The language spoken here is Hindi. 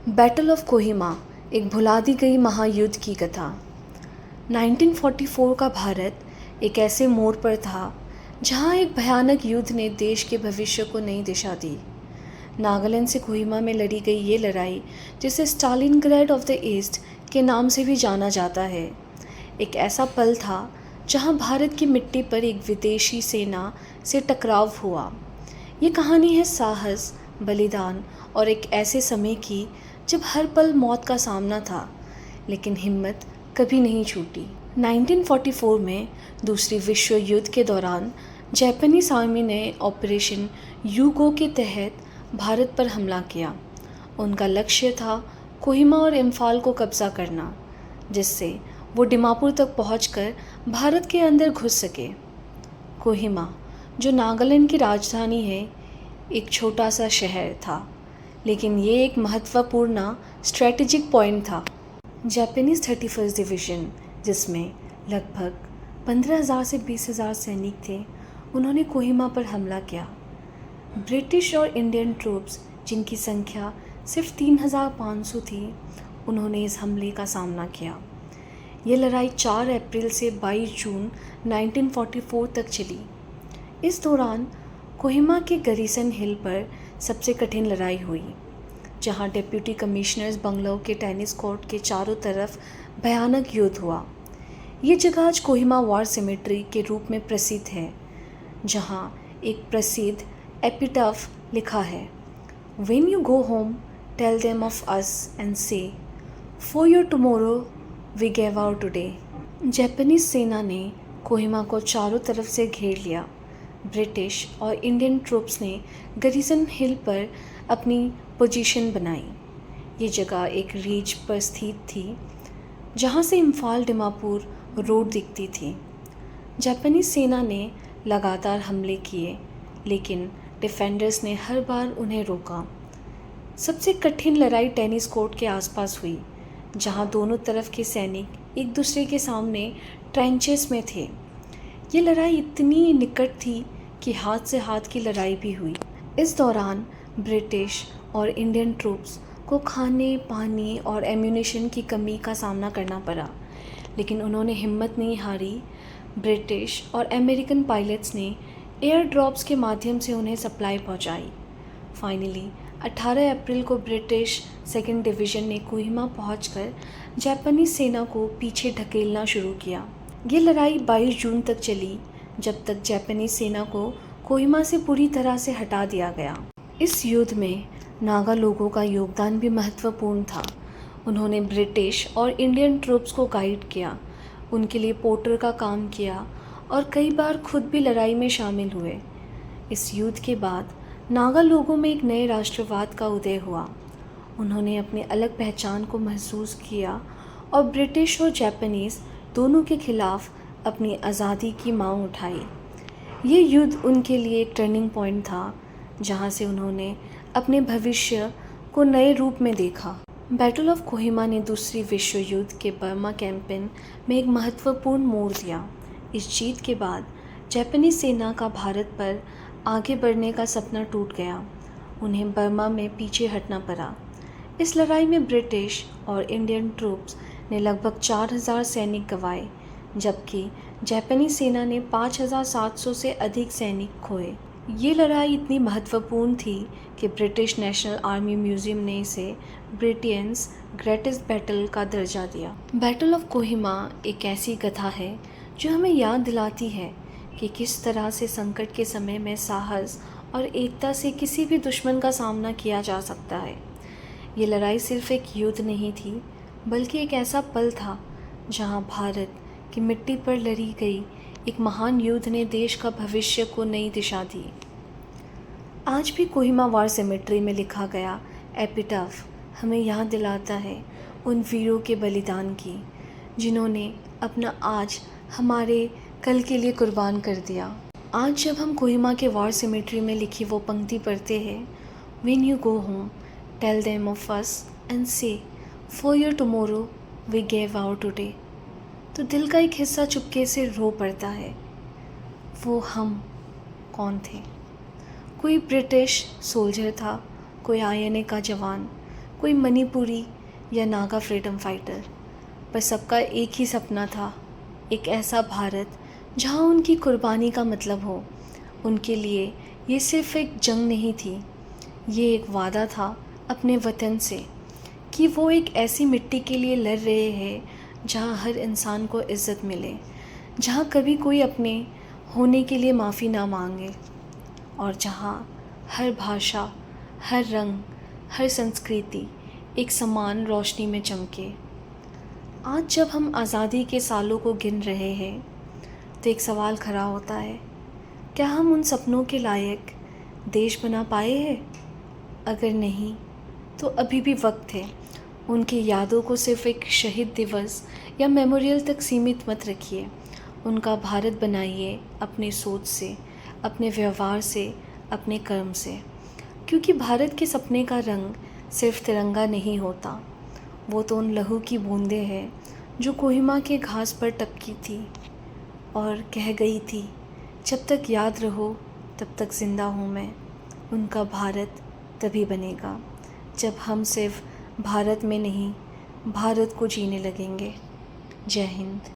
बैटल ऑफ कोहिमा, एक भुला दी गई महायुद्ध की कथा। 1944 का भारत एक ऐसे मोड़ पर था जहां एक भयानक युद्ध ने देश के भविष्य को नई दिशा दी। नागालैंड से कोहिमा में लड़ी गई ये लड़ाई, जिसे स्टालिनग्राड ऑफ द ईस्ट के नाम से भी जाना जाता है, एक ऐसा पल था जहां भारत की मिट्टी पर एक विदेशी सेना से टकराव हुआ। ये कहानी है साहस, बलिदान और एक ऐसे समय की जब हर पल मौत का सामना था, लेकिन हिम्मत कभी नहीं छूटी। 1944 में दूसरी विश्व युद्ध के दौरान जापानीज आर्मी ने ऑपरेशन यूगो के तहत भारत पर हमला किया। उनका लक्ष्य था कोहिमा और इम्फाल को कब्जा करना, जिससे वो दिमापुर तक पहुंचकर भारत के अंदर घुस सके। कोहिमा, जो नागालैंड की राजधानी है, एक छोटा सा शहर था, लेकिन ये एक महत्वपूर्ण स्ट्रेटेजिक पॉइंट था। जापानीज 31st डिवीज़न, जिसमें लगभग 15,000 से 20,000 सैनिक थे, उन्होंने कोहिमा पर हमला किया। ब्रिटिश और इंडियन ट्रूप्स, जिनकी संख्या सिर्फ 3,500 थी, उन्होंने इस हमले का सामना किया। ये लड़ाई 4 अप्रैल से 22 जून 1944 तक चली। इस दौरान कोहिमा के गैरिसन हिल पर सबसे कठिन लड़ाई हुई, जहां डिप्टी कमिश्नर्स बंगलों के टेनिस कोर्ट के चारों तरफ भयानक युद्ध हुआ। ये जगह आज कोहिमा वॉर सिमेट्री के रूप में प्रसिद्ध है, जहां एक प्रसिद्ध एपिटाफ लिखा है, "When you go home, tell them of us and say, for your tomorrow we gave our today." Japanese सेना ने कोहिमा को चारों तरफ से घेर लिया। ब्रिटिश और इंडियन ट्रूप्स ने गैरिसन हिल पर अपनी पोजीशन बनाई। ये जगह एक रिज पर स्थित थी, जहां से इम्फाल दिमापुर रोड दिखती थी। जापानी सेना ने लगातार हमले किए, लेकिन डिफेंडर्स ने हर बार उन्हें रोका। सबसे कठिन लड़ाई टेनिस कोर्ट के आसपास हुई, जहां दोनों तरफ के सैनिक एक दूसरे के सामने ट्रेंचेस में थे। ये लड़ाई इतनी निकट थी कि हाथ से हाथ की लड़ाई भी हुई। इस दौरान ब्रिटिश और इंडियन ट्रूप्स को खाने, पानी और एम्यूनेशन की कमी का सामना करना पड़ा, लेकिन उन्होंने हिम्मत नहीं हारी। ब्रिटिश और अमेरिकन पायलट्स ने एयर ड्रॉप्स के माध्यम से उन्हें सप्लाई पहुंचाई। फाइनली 18 अप्रैल को ब्रिटिश 2nd डिवीज़न ने कोहिमा पहुंचकर जापानी सेना को पीछे ढकेलना शुरू किया। ये लड़ाई 22 जून तक चली, जब तक जापानी सेना को कोहिमा से पूरी तरह से हटा दिया गया। इस युद्ध में नागा लोगों का योगदान भी महत्वपूर्ण था। उन्होंने ब्रिटिश और इंडियन ट्रूप्स को गाइड किया, उनके लिए पोर्टर का काम किया और कई बार खुद भी लड़ाई में शामिल हुए। इस युद्ध के बाद नागा लोगों में एक नए राष्ट्रवाद का उदय हुआ। उन्होंने अपनी अलग पहचान को महसूस किया और ब्रिटिश और जापानीज़ दोनों के खिलाफ अपनी आज़ादी की मांग उठाई। ये युद्ध उनके लिए एक टर्निंग पॉइंट था, जहां से उन्होंने अपने भविष्य को नए रूप में देखा। बैटल ऑफ कोहिमा ने दूसरी विश्व युद्ध के बर्मा कैंपेन में एक महत्वपूर्ण मोड़ दिया। इस जीत के बाद जापानी सेना का भारत पर आगे बढ़ने का सपना टूट गया। उन्हें बर्मा में पीछे हटना पड़ा। इस लड़ाई में ब्रिटिश और इंडियन ट्रूप्स ने लगभग 4,000 सैनिक गंवाए, जबकि जापानी सेना ने 5,700 से अधिक सैनिक खोए। ये लड़ाई इतनी महत्वपूर्ण थी कि ब्रिटिश नेशनल आर्मी म्यूजियम ने इसे ब्रिटेन्स ग्रेटेस्ट बैटल का दर्जा दिया। बैटल ऑफ कोहिमा एक ऐसी कथा है जो हमें याद दिलाती है कि किस तरह से संकट के समय में साहस और एकता से किसी भी दुश्मन का सामना किया जा सकता है। ये लड़ाई सिर्फ एक युद्ध नहीं थी, बल्कि एक ऐसा पल था जहां भारत की मिट्टी पर लड़ी गई एक महान युद्ध ने देश का भविष्य को नई दिशा दी। आज भी कोहिमा वॉर सिमेट्री में लिखा गया एपिटाफ हमें याद दिलाता है उन वीरों के बलिदान की, जिन्होंने अपना आज हमारे कल के लिए कुर्बान कर दिया। आज जब हम कोहिमा के वॉर सिमेट्री में लिखी वो पंक्ति पढ़ते हैं, "When you go home, tell them of us and say, for your tomorrow we gave our today," तो दिल का एक हिस्सा चुपके से रो पड़ता है। वो हम कौन थे? कोई ब्रिटिश सोल्जर था, कोई आईएनए का जवान, कोई मणिपुरी या नागा फ्रीडम फाइटर, पर सबका एक ही सपना था, एक ऐसा भारत जहां उनकी कुर्बानी का मतलब हो। उनके लिए ये सिर्फ एक जंग नहीं थी, ये एक वादा था अपने वतन से कि वो एक ऐसी मिट्टी के लिए लड़ रहे हैं जहाँ हर इंसान को इज़्ज़त मिले, जहाँ कभी कोई अपने होने के लिए माफ़ी ना मांगे, और जहाँ हर भाषा, हर रंग, हर संस्कृति एक समान रोशनी में चमके। आज जब हम आज़ादी के सालों को गिन रहे हैं तो एक सवाल खड़ा होता है, क्या हम उन सपनों के लायक देश बना पाए हैं? अगर नहीं तो अभी भी वक्त है। उनकी यादों को सिर्फ एक शहीद दिवस या मेमोरियल तक सीमित मत रखिए। उनका भारत बनाइए अपनी सोच से, अपने व्यवहार से, अपने कर्म से। क्योंकि भारत के सपने का रंग सिर्फ तिरंगा नहीं होता, वो तो उन लहू की बूंदें हैं जो कोहिमा के घास पर टपकी थी और कह गई थी, जब तक याद रहो तब तक ज़िंदा हूँ मैं। उनका भारत तभी बनेगा जब हम सिर्फ भारत में नहीं, भारत को जीने लगेंगे। जय हिंद।